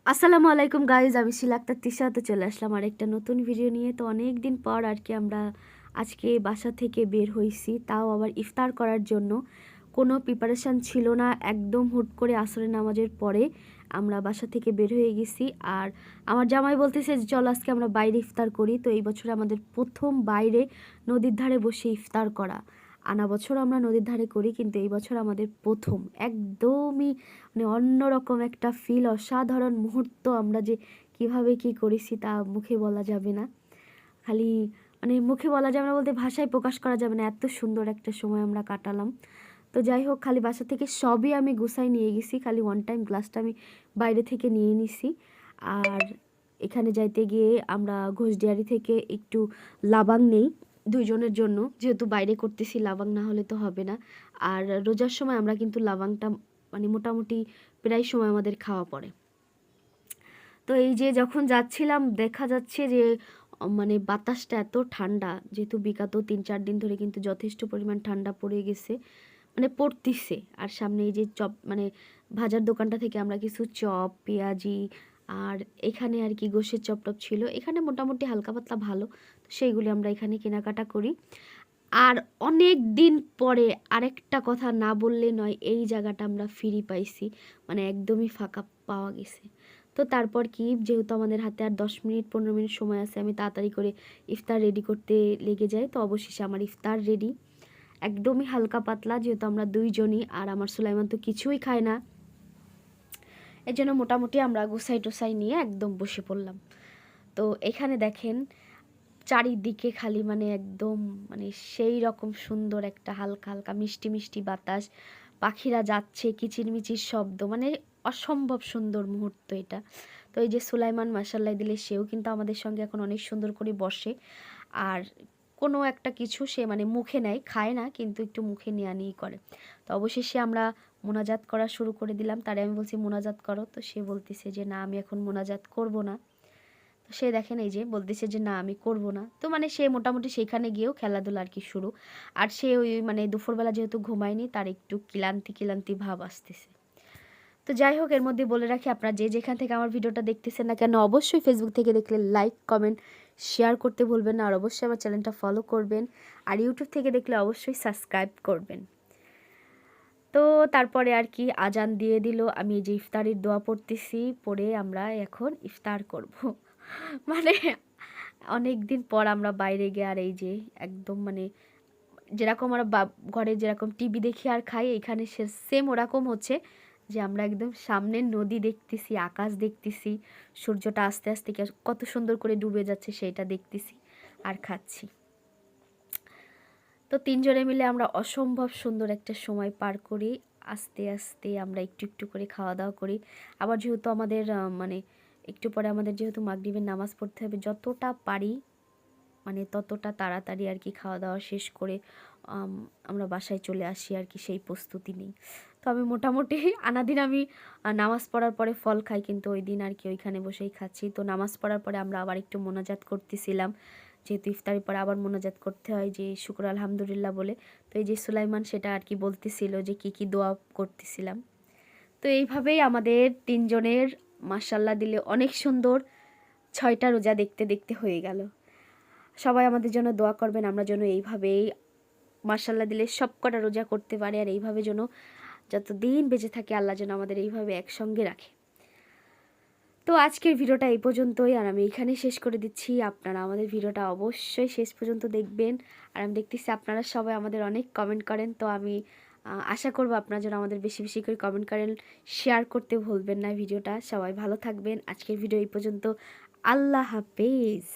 আসসালামু আলাইকুম গাইজ, আমি শিলা আক্তার তিশা। তো চলে আসলাম আরেকটা নতুন ভিডিও নিয়ে। তো অনেক দিন পর আর কি আমরা আজকে বাসা থেকে বের হয়েছি, তাও আবার ইফতার করার জন্য। কোনো প্রিপারেশান ছিল না, একদম হুট করে আসরের নামাজের পরে আমরা বাসা থেকে বের হয়ে গেছি। আর আমার জামাই বলতেছে যে চল আজকে আমরা বাইরে ইফতার করি। তো এই বছর আমাদের প্রথম বাইরে নদীর ধারে বসে ইফতার করা। আনা বছর আমরা নদীর ধারে করি, কিন্তু এই বছর আমাদের প্রথম। একদমই মানে অন্যরকম একটা ফিল, অসাধারণ মুহূর্ত। আমরা যে কিভাবে কি করেছি তা মুখে বলা যাবে না। খালি মানে মুখে বলা যাবে না বলতে ভাষায় প্রকাশ করা যাবে না, এত সুন্দর একটা সময় আমরা কাটালাম। তো যাই হোক, খালি বাসা থেকে সবই আমি গুছাই নিয়ে গেছি, খালি ওয়ান টাইম গ্লাসটা আমি বাইরে থেকে নিয়ে নিছি। আর এখানে যাইতে গিয়ে আমরা ঘোষডিয়ারি থেকে একটু লাবাং নেই দুইজনের জন্য, যেহেতু বাইরে করতেছি, লাবাং না হলে তো হবে না। আর রোজার সময় আমরা কিন্তু লাবাংটা মানে মোটামুটি প্রায় সময় আমাদের খাওয়া পড়ে। তো এই যে যখন যাচ্ছিলাম দেখা যাচ্ছে যে মানে বাতাসটা এত ঠান্ডা, যেহেতু বিগত 3-4 দিন ধরে কিন্তু যথেষ্ট পরিমাণ ঠান্ডা পড়ে গেছে, মানে পড়তিছে। আর সামনে এই যে চপ মানে ভাজার দোকানটা থেকে আমরা কিছু চপ, পেঁয়াজি আর এখানে আর কি গোশের চপ টপ ছিল, এখানে মোটামুটি হালকা পাতলা ভালো, তো সেইগুলি আমরা এখানে কেনাকাটা করি। আর অনেক দিন পরে আরেকটা কথা না বললে নয়, এই জায়গাটা আমরা ফ্রি পাইছি, মানে একদমই ফাঁকা পাওয়া গেছে। তো তারপর কি, যেহেতু আমাদের হাতে আর 10-15 মিনিট সময় আছে, আমি তাড়াতাড়ি করে ইফতার রেডি করতে লেগে যাই। তো অবশেষে আমার ইফতার রেডি, একদমই হালকা পাতলা, যেহেতু আমরা দুইজনই। আর আমার সুলাইমান তো কিছুই খায় না, এর জন্য মোটামুটি আমরা গুছাই টুসাই নিয়ে একদম বসে পড়লাম। তো এখানে দেখেন চারিদিকে খালি মানে একদম মানে সেই রকম সুন্দর একটা হালকা হালকা মিষ্টি মিষ্টি বাতাস, পাখিরা যাচ্ছে, কিচিরমিচির শব্দ, মানে অসম্ভব সুন্দর মুহূর্ত এটা। তো এই যে সুলাইমান মাশাল্লাহ দিলে, সেও কিন্তু আমাদের সঙ্গে এখন অনেক সুন্দর করে বসে। আর কোনো একটা কিছু সে মানে মুখে নেয়, খায় না, কিন্তু একটু মুখে নেওয়া নিয়েই করে। তো অবশেষে আমরা মোনাজাত করা শুরু করে দিলাম। তারে আমি বলছি মোনাজাত করো, তো সে বলতেছে যে না আমি এখন মোনাজাত করব না। তো সে দেখেন এই যে বলতেছে যে না আমি করব না। তো মানে সে মোটামুটি সেখানে গিয়েও খেলাধুলা আর কি শুরু। আর সে ওই মানে দুপুরবেলা যেহেতু ঘুমায়নি, তার একটু ক্লান্তি ক্লান্তি ভাব আসতেছে। তো যাই হোক, এর মধ্যে বলে রাখি, আপনারা যে যেখান থেকে আমার ভিডিওটা দেখতেছেন না কেন, অবশ্যই ফেসবুক থেকে দেখলে লাইক কমেন্ট শেয়ার করতে ভুলবেন না, আর অবশ্যই আমার চ্যানেলটা ফলো করবেন। আর ইউটিউব থেকে দেখলে অবশ্যই সাবস্ক্রাইব করবেন। তো তারপরে আর কি আজান দিয়ে দিল, আমি এই যে ইফতারির দোয়া পড়তেছি, পড়ে আমরা এখন ইফতার করব। মানে অনেক দিন পর আমরা বাইরে গিয়ে, আর এই যে একদম মানে যেরকম আমরা ঘরে যেরকম টিভি দেখি আর খাই, এখানে সে সেম ওরকম হচ্ছে যে আমরা একদম সামনে নদী দেখতেছি, আকাশ দেখতেছি, সূর্যটা আস্তে আস্তে কত সুন্দর করে ডুবে যাচ্ছে সেটা দেখতেছি আর খাচ্ছি। তো তিনজনে মিলে আমরা অসম্ভব সুন্দর একটা সময় পার করি। আস্তে আস্তে আমরা একটু একটু করে খাওয়া দাওয়া করি। আবার যেহেতু আমাদের মানে একটু পরে আমাদের যেহেতু মাগরিবের নামাজ পড়তে হবে, যতটা পারি মানে ততটা তাড়াতাড়ি আর কি খাওয়া দাওয়া শেষ করে আমরা বাসায় চলে আসি আর কি, সেই প্রস্তুতি নেই। তো আমি মোটামুটি আনাদিন আমি নামাজ পড়ার পরে ফল খাই, কিন্তু ওই দিন আর কি ওইখানে বসেই খাচ্ছি। তো নামাজ পড়ার পরে আমরা আবার একটু মোনাজাত করতেছিলাম, যেহেতু ইফতারের পরে আবার মোনাজাত করতে হয় যে শুকর আলহামদুলিল্লাহ বলে। তো এই যে সুলাইমান সেটা আর কি বলতেছিল যে কি কি দোয়া করতেছিলাম। তো এইভাবেই আমাদের তিনজনের মাশাল্লাহ দিলে অনেক সুন্দর 6টা রোজা দেখতে দেখতে হয়ে গেল। সবাই আমাদের জন্য দোয়া করবেন, আমরা যেন এইভাবেই মাশাল্লাহ দিলে সব কটা রোজা করতে পারি, আর এইভাবে যেন যতদিন বেঁচে থাকে আল্লাহ যেন আমাদের এইভাবে একসঙ্গে রাখে। তো আজকের ভিডিওটা এই পর্যন্তই, আর আমি এখানে শেষ করে দিচ্ছি। আপনারা আমাদের ভিডিওটা অবশ্যই শেষ পর্যন্ত দেখবেন। আর আমি দেখতেছি আপনারা সবাই আমাদের অনেক কমেন্ট করেন, তো আমি আশা করব আপনারা যেন আমাদের বেশি বেশি করে কমেন্ট করেন, শেয়ার করতে ভুলবেন না ভিডিওটা। সবাই ভালো থাকবেন। আজকের ভিডিও এই পর্যন্ত। আল্লাহ হাফেজ।